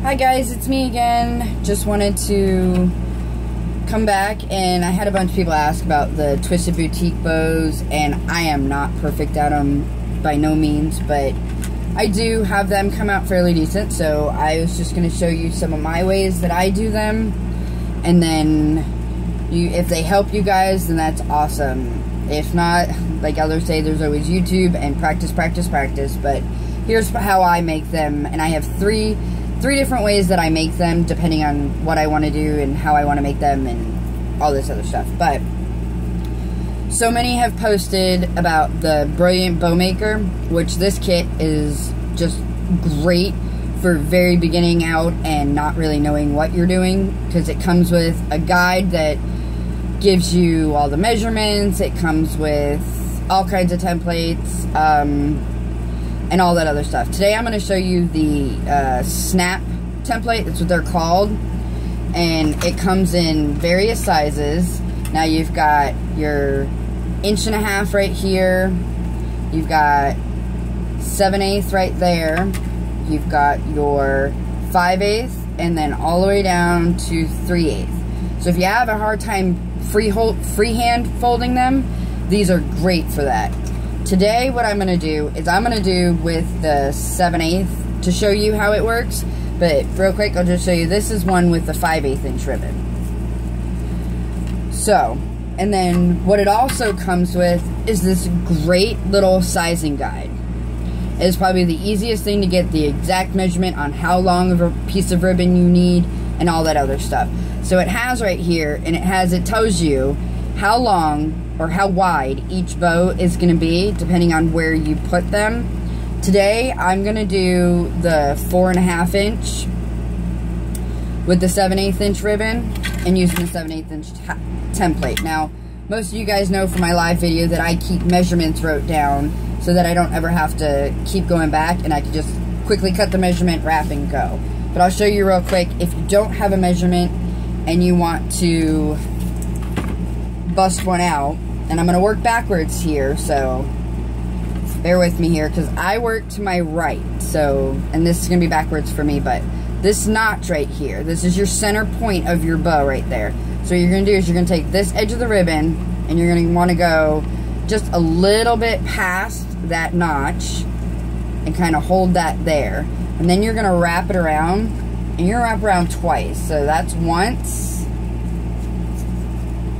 Hi guys, it's me again. Just wanted to come back, and I had a bunch of people ask about the Twisted Boutique bows, and I am not perfect at them by no means, but I do have them come out fairly decent. So I was just going to show you some of my ways that I do them, and then if they help you guys, then that's awesome. If not, like others say, there's always YouTube and practice, but here's how I make them. And I have three different ways that I make them, depending on what I want to do and how I want to make them and all this other stuff. But so many have posted about the Brilliant Bow Maker, which this kit is just great for very beginning out and not really knowing what you're doing, because it comes with a guide that gives you all the measurements. It comes with all kinds of templates, and all that other stuff. Today I'm going to show you the snap template. That's what they're called, and it comes in various sizes. Now you've got your 1.5 inch right here, you've got 7/8 right there, you've got your 5/8, and then all the way down to 3/8. So if you have a hard time freehand folding them, these are great for that. Today, what I'm going to do is I'm going to do with the 7/8 to show you how it works. But real quick, I'll just show you. This is one with the 5/8 inch ribbon. So, and then what it also comes with is this great little sizing guide. It's probably the easiest thing to get the exact measurement on how long of a piece of ribbon you need and all that other stuff. So it has right here, and it tells you how long or how wide each bow is going to be, depending on where you put them. Today, I'm going to do the 4.5 inch with the 7/8 inch ribbon and using the 7/8 inch template. Now, most of you guys know from my live video that I keep measurements wrote down so that I don't ever have to keep going back, and I can just quickly cut the measurement, wrap, and go. But I'll show you real quick. If you don't have a measurement and you want to bust one out, and I'm going to work backwards here, so bear with me here, because I work to my right, so, and this is going to be backwards for me, but this notch right here, this is your center point of your bow right there. So what you're going to do is you're going to take this edge of the ribbon, and you're going to want to go just a little bit past that notch, and kind of hold that there, and then you're going to wrap it around, and you're going to wrap around twice. So that's once,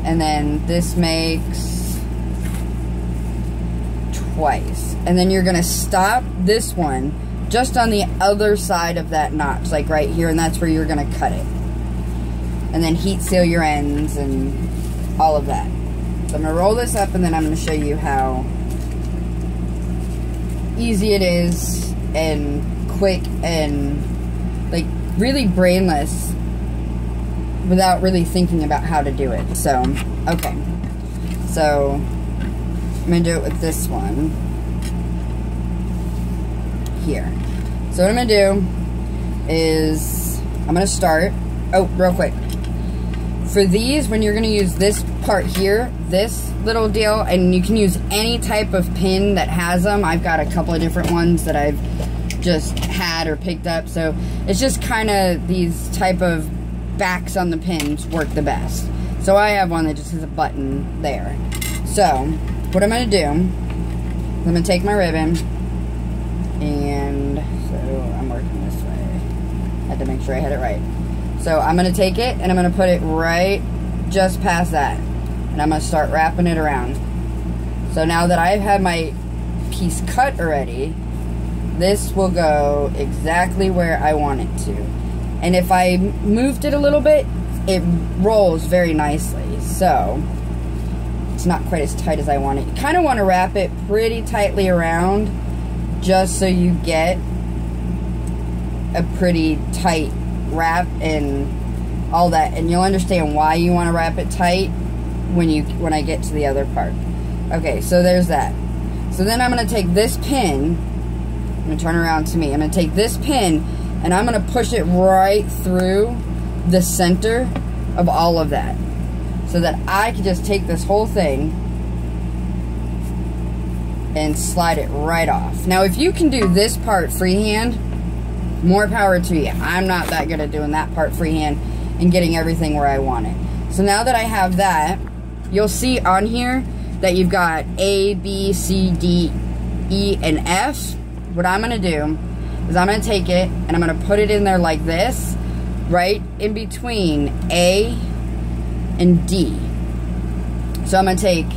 and then this makes twice, and then you're going to stop this one just on the other side of that notch, like right here, and that's where you're going to cut it, and then heat seal your ends and all of that. So I'm going to roll this up, and then I'm going to show you how easy it is and quick and like really brainless without really thinking about how to do it. So, okay. So, I'm going to do it with this one here. So, what I'm going to do is, I'm going to start, oh, real quick. For these, when you're going to use this part here, this little deal, and you can use any type of pin that has them. I've got a couple of different ones that I've just had or picked up. So, it's just kind of these type of backs on the pins work the best. So I have one that just has a button there. So what I'm going to do, I'm going to take my ribbon, and so I'm working this way. I had to make sure I had it right. So I'm going to take it, and I'm going to put it right just past that, and I'm going to start wrapping it around. So now that I've had my piece cut already, this will go exactly where I want it to. And if I moved it a little bit, it rolls very nicely. So, it's not quite as tight as I want it. You kind of want to wrap it pretty tightly around, just so you get a pretty tight wrap and all that. And you'll understand why you want to wrap it tight when I get to the other part. Okay, so there's that. So then I'm going to take this pin, I'm going to turn around to me. I'm going to take this pin, and I'm going to push it right through the center of all of that, so that I can just take this whole thing and slide it right off. Now, if you can do this part freehand, More power to you. I'm not that good at doing that part freehand and getting everything where I want it. So now that I have that, you'll see on here that you've got A, B, C, D, E, and F. What I'm going to do is I'm going to take it and I'm going to put it in there like this, right in between A and D. So I'm going to take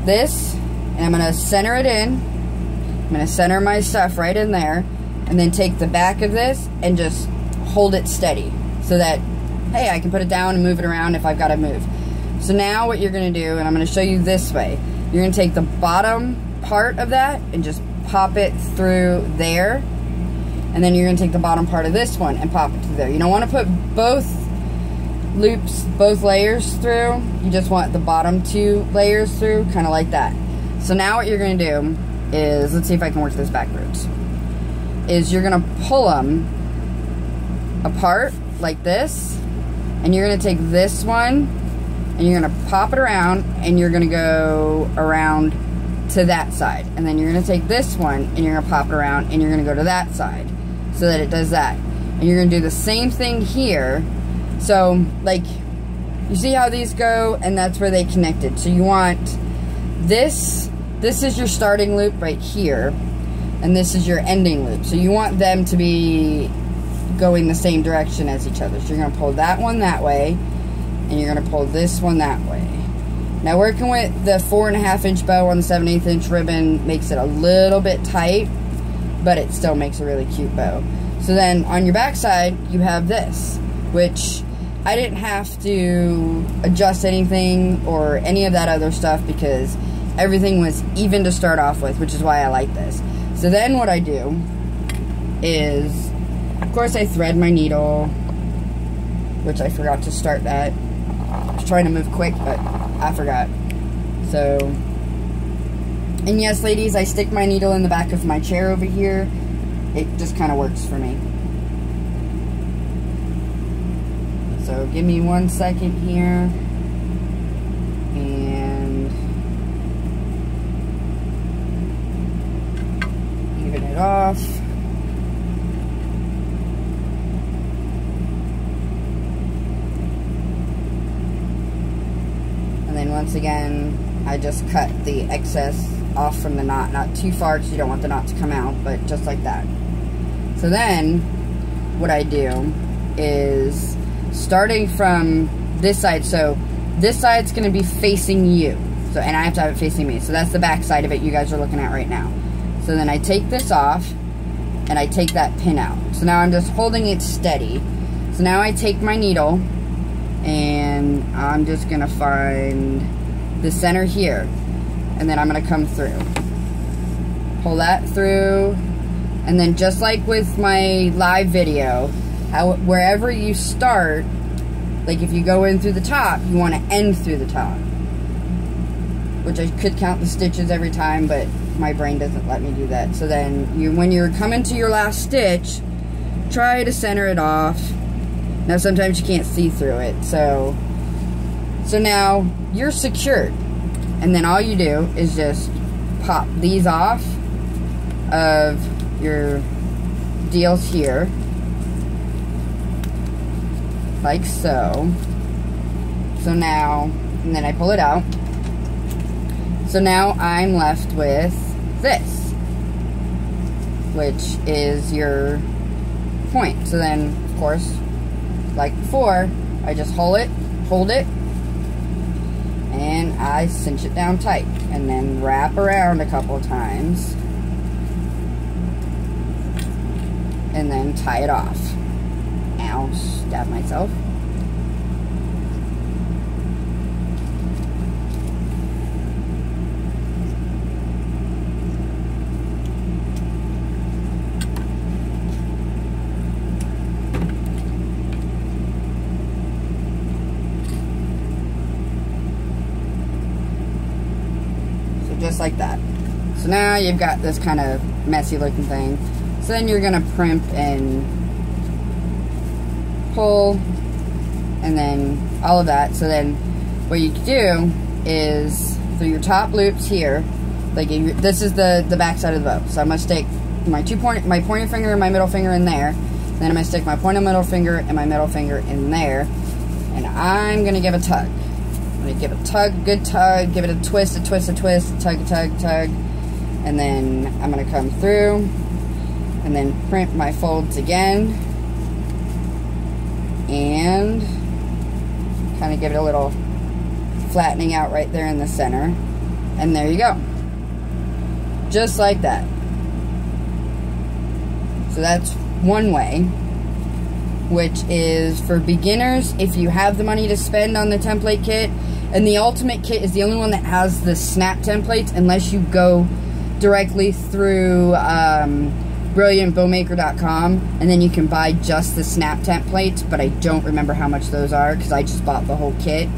this and I'm going to center it in. I'm going to center my stuff right in there and then take the back of this and just hold it steady so that, hey, I can put it down and move it around if I've got to move. So now what you're going to do, and I'm going to show you this way, you're going to take the bottom part of that and just pop it through there, and then you're going to take the bottom part of this one and pop it through there. You don't want to put both loops, both layers through. You just want the bottom 2 layers through, kind of like that. So now what you're going to do is, let's see if I can work this backwards, is you're going to pull them apart like this, and you're going to take this one and you're going to pop it around and you're going to go around to that side, and then you're going to take this one and you're going to pop it around and you're going to go to that side so that it does that, and you're going to do the same thing here. So like, you see how these go, and that's where they connected. So you want this is your starting loop right here, and this is your ending loop. So you want them to be going the same direction as each other. So you're going to pull that one that way, and you're going to pull this one that way. Now working with the 4.5 inch bow on the 7/8 inch ribbon makes it a little bit tight, but it still makes a really cute bow. So then on your back side, you have this, which I didn't have to adjust anything or any of that other stuff because everything was even to start off with, which is why I like this. So then what I do is, of course, I thread my needle, which I forgot to start that. I was trying to move quick, but I forgot. So, and yes, ladies, I stick my needle in the back of my chair over here. It just kind of works for me. So give me 1 second here. And even it off. And then once again, I just cut the excess off from the knot, not too far because you don't want the knot to come out, but just like that. So then what I do is, starting from this side, so this side's going to be facing you, so, and I have to have it facing me, so that's the back side of it you guys are looking at right now. So then I take this off and I take that pin out. So now I'm just holding it steady. So now I take my needle and I'm just going to find the center here, and then I'm going to come through, pull that through, and then just like with my live video, wherever you start, like if you go in through the top, you want to end through the top, which I could count the stitches every time, but my brain doesn't let me do that. So then when you're coming to your last stitch, try to center it off. Now sometimes you can't see through it, so now you're secured, and then all you do is just pop these off of your deals here, like so. So now, and then I pull it out. So now I'm left with this, which is your point. So then, of course, like before, I just hold it, and I cinch it down tight, and then wrap around a couple of times, and then tie it off. Ow, stabbed myself. Just like that. So now you've got this kind of messy looking thing. So then you're gonna primp and pull, and then all of that. So then what you do is, through your top loops here, like this is the back side of the bow. So I must stick my pointer finger and my middle finger in there. Then I'm going to stick my pointer middle finger and my middle finger in there. And I'm going to give a tug. I'm going to give a tug, good tug, give it a twist, a twist, a twist, tug, tug, tug. And then I'm going to come through and then print my folds again. And kind of give it a little flattening out right there in the center. And there you go. Just like that. So that's one way, which is for beginners if you have the money to spend on the template kit. And the Ultimate Kit is the only one that has the snap templates unless you go directly through brilliantbowmaker.com, and then you can buy just the snap templates, but I don't remember how much those are because I just bought the whole kit.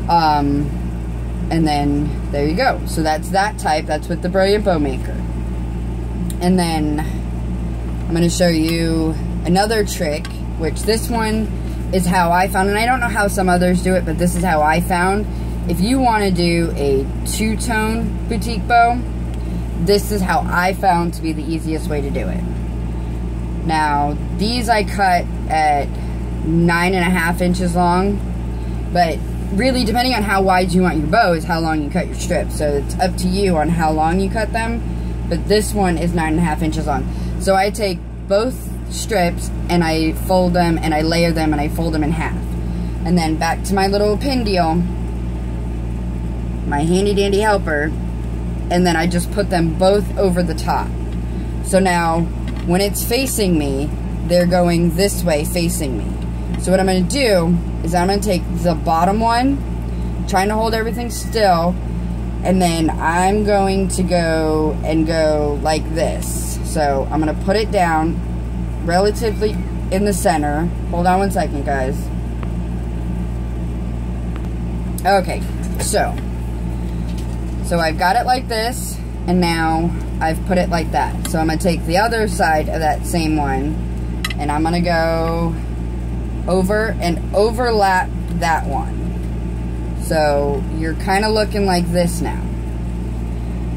And then there you go. So that's that type. That's with the Brilliant Bowmaker. And then I'm going to show you another trick, which this one is how I found, and I don't know how some others do it, but this is how I found. If you want to do a two-tone boutique bow, this is how I found to be the easiest way to do it. Now, these I cut at 9.5 inches long, but really, depending on how wide you want your bow is how long you cut your strips. So it's up to you on how long you cut them. But this one is 9.5 inches long. So I take both strips and I fold them and I layer them and I fold them in half. And then back to my little pin deal, my handy dandy helper, and then I just put them both over the top. So now, when it's facing me, they're going this way facing me. So what I'm going to do is I'm going to take the bottom one, trying to hold everything still, and then I'm going to go like this. So I'm going to put it down relatively in the center. Hold on one second, guys. Okay, so I've got it like this, and now I've put it like that. So I'm going to take the other side of that same one, and I'm going to go over and overlap that one. So you're kind of looking like this now.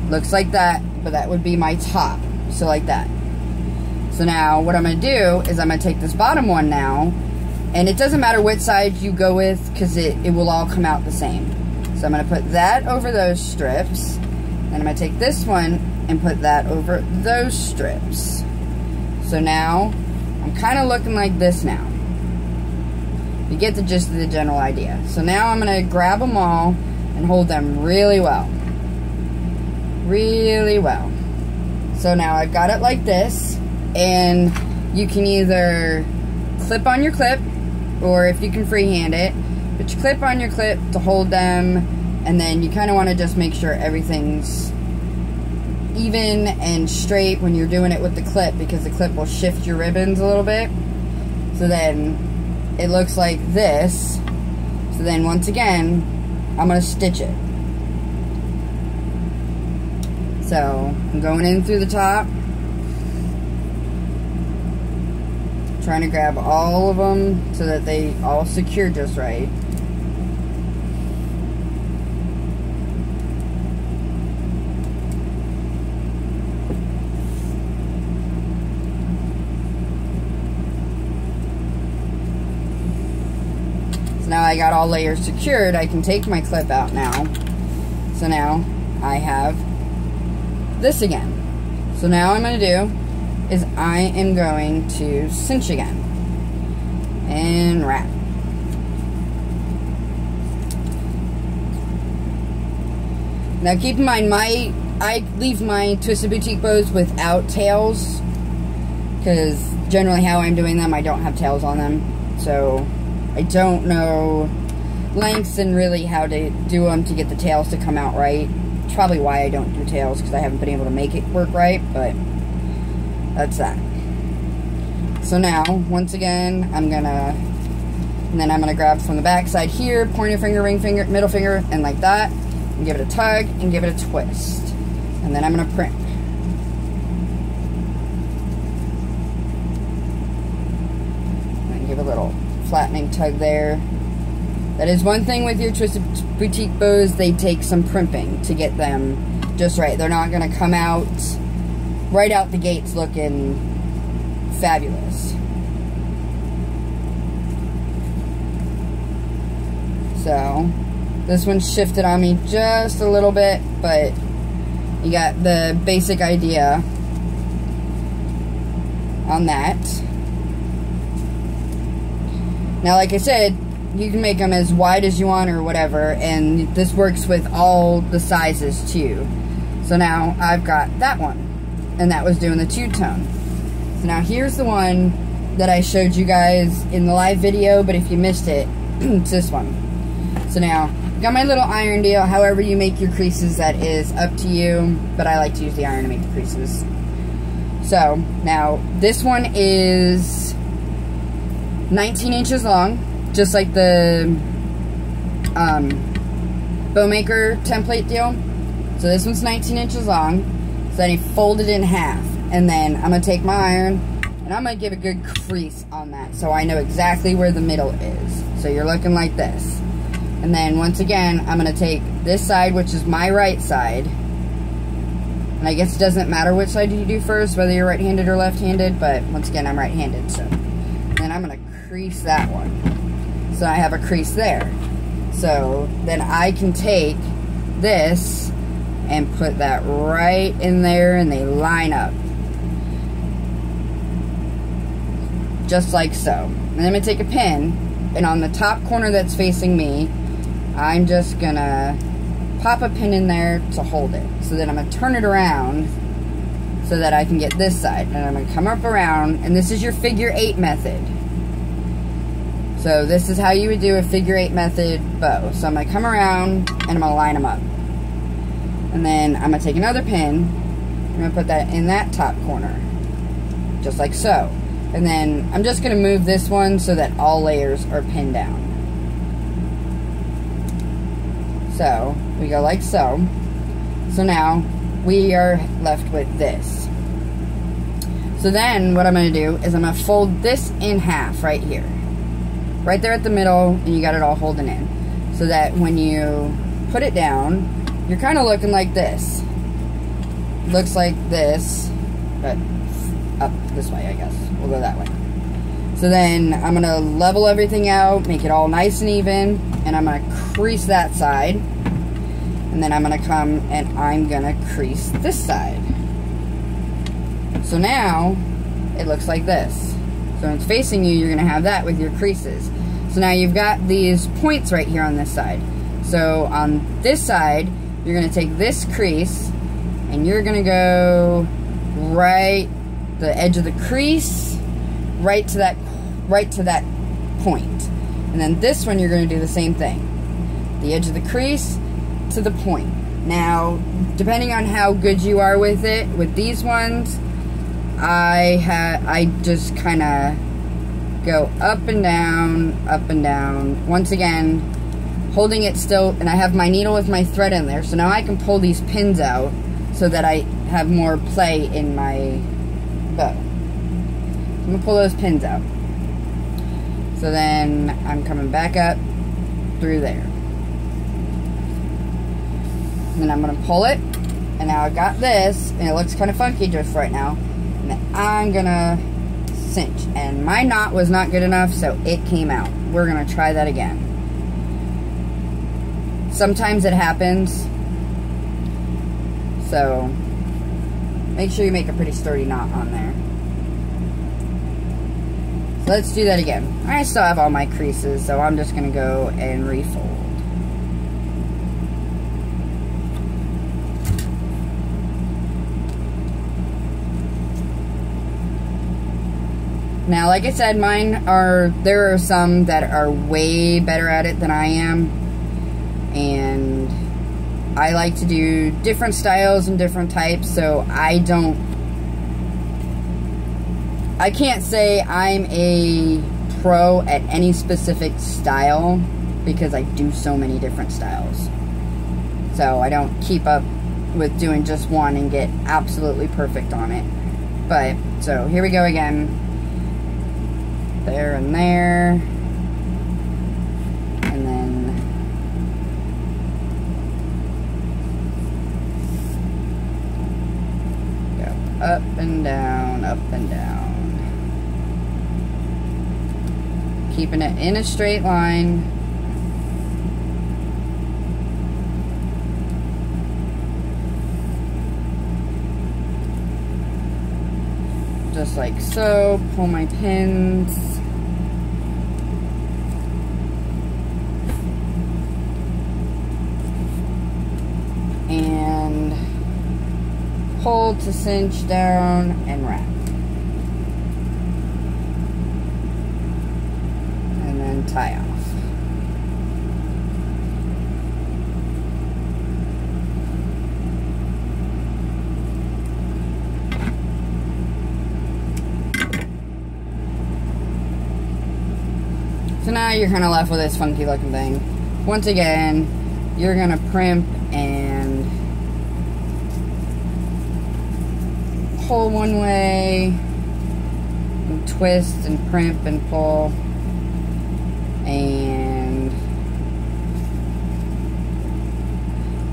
Looks like that, but that would be my top. So like that. So now what I'm going to do is I'm going to take this bottom one now, and it doesn't matter which side you go with because it will all come out the same. So I'm going to put that over those strips, and I'm going to take this one and put that over those strips. So now I'm kind of looking like this now. You get the gist of the general idea. So now I'm going to grab them all and hold them really well. Really well. So now I've got it like this, and you can either clip on your clip, or if you can freehand it, but you clip on your clip to hold them, and then you kind of want to just make sure everything's even and straight when you're doing it with the clip, because the clip will shift your ribbons a little bit. So then it looks like this. So then once again, I'm going to stitch it. So I'm going in through the top, trying to grab all of them so that they all secure just right. Now I got all layers secured, I can take my clip out now. So now I have this again. So now what I'm going to do is I am going to cinch again and wrap. Now keep in mind, I leave my Twisted Boutique bows without tails, because generally how I'm doing them, I don't have tails on them. So I don't know lengths and really how to do them to get the tails to come out right. It's probably why I don't do tails, because I haven't been able to make it work right, but that's that. So now, once again, I'm gonna grab from the back side here, pointer finger, ring finger, middle finger, and like that, and give it a tug, and give it a twist. And then I'm gonna print. And give a little flattening tug there. That is one thing with your Twisted Boutique bows, they take some primping to get them just right. They're not going to come out right out the gates looking fabulous. So this one shifted on me just a little bit, but you got the basic idea on that. Now, like I said, you can make them as wide as you want or whatever, and this works with all the sizes too. So now I've got that one, and that was doing the two-tone. So now here's the one that I showed you guys in the live video, but if you missed it, it's this one. So now, got my little iron deal. However you make your creases, that is up to you, but I like to use the iron to make the creases. So now this one is 19 inches long, just like the Bowmaker template deal. So this one's 19 inches long. So then you fold it in half, and then I'm gonna take my iron and I'm gonna give a good crease on that so I know exactly where the middle is. So you're looking like this. And then once again, I'm going to take this side, which is my right side. And I guess it doesn't matter which side you do first, whether you're right-handed or left-handed, but once again, I'm right-handed. So then I'm going to crease that one. So I have a crease there. So then I can take this and put that right in there, and they line up. Just like so. And then I'm going to take a pin, and on the top corner that's facing me, I'm just gonna pop a pin in there to hold it. So then I'm gonna turn it around so that I can get this side. And I'm gonna come up around, and this is your figure 8 method. So this is how you would do a figure 8 method bow. So I'm gonna come around and I'm gonna line them up. And then I'm gonna take another pin, I'm gonna put that in that top corner, just like so. And then I'm just gonna move this one so that all layers are pinned down. So, we go like so. So now, we are left with this. So then, what I'm going to do is I'm going to fold this in half right here. Right there at the middle, and you got it all holding in. So that when you put it down, you're kind of looking like this. Looks like this, but up this way, I guess. We'll go that way. So then, I'm going to level everything out, make it all nice and even, and I'm going to crease that side. And then I'm going to come and I'm going to crease this side. So now, it looks like this. So when it's facing you, you're going to have that with your creases. So now you've got these points right here on this side. So on this side, you're going to take this crease, and you're going to go right, the edge of the crease, right to that point. And then this one, you're going to do the same thing. The edge of the crease to the point. Now, depending on how good you are with it, with these ones, I just kind of go up and down, once again, holding it still, and I have my needle with my thread in there, so now I can pull these pins out so that I have more play in my bow. I'm going to pull those pins out. So then I'm coming back up through there. And then I'm going to pull it, and now I've got this, and it looks kind of funky just right now, and then I'm going to cinch, and my knot was not good enough, so it came out. We're going to try that again. Sometimes it happens, so make sure you make a pretty sturdy knot on there. So let's do that again. I still have all my creases, so I'm just going to go and refold. Now, like I said, there are some that are way better at it than I am, and I like to do different styles and different types, so I can't say I'm a pro at any specific style, because I do so many different styles. So I don't keep up with doing just one and get absolutely perfect on it. But, so here we go again. There and there, and then go up and down, up and down. Keeping it in a straight line. Just like so. Pull my pins. And pull to cinch down and wrap. And then tie off. So now you're kind of left with this funky looking thing. Once again, you're going to primp and pull one way, and twist and primp and pull, and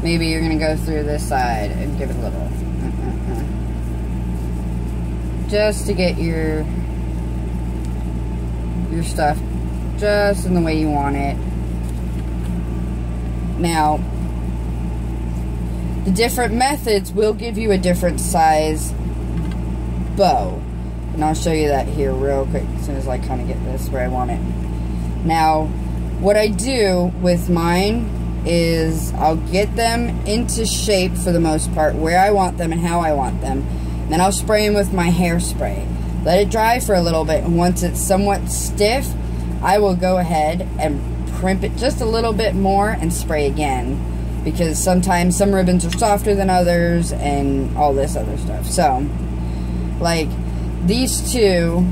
maybe you're going to go through this side and give it a little. Just to get your stuff just in the way you want it. Now, the different methods will give you a different size bow. And I'll show you that here real quick as soon as I kind of get this where I want it. Now, what I do with mine is I'll get them into shape for the most part, where I want them and how I want them. Then I'll spray them with my hairspray. Let it dry for a little bit, and once it's somewhat stiff, I will go ahead and crimp it just a little bit more and spray again, because sometimes some ribbons are softer than others and all this other stuff. So, like these two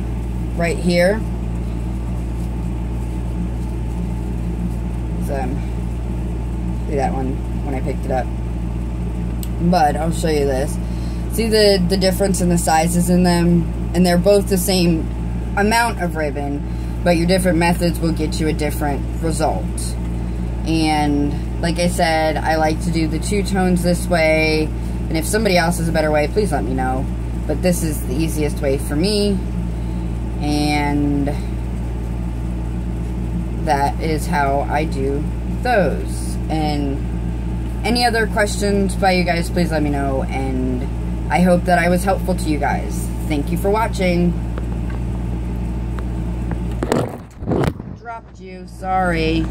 right here, see that one when I picked it up, but I'll show you this. See the difference in the sizes in them, and they're both the same amount of ribbon, but your different methods will get you a different result. And like I said, I like to do the two tones this way, and if somebody else has a better way, please let me know. But this is the easiest way for me, and that is how I do those. And any other questions by you guys, please let me know, and I hope that I was helpful to you guys. Thank you for watching. Dropped you, sorry.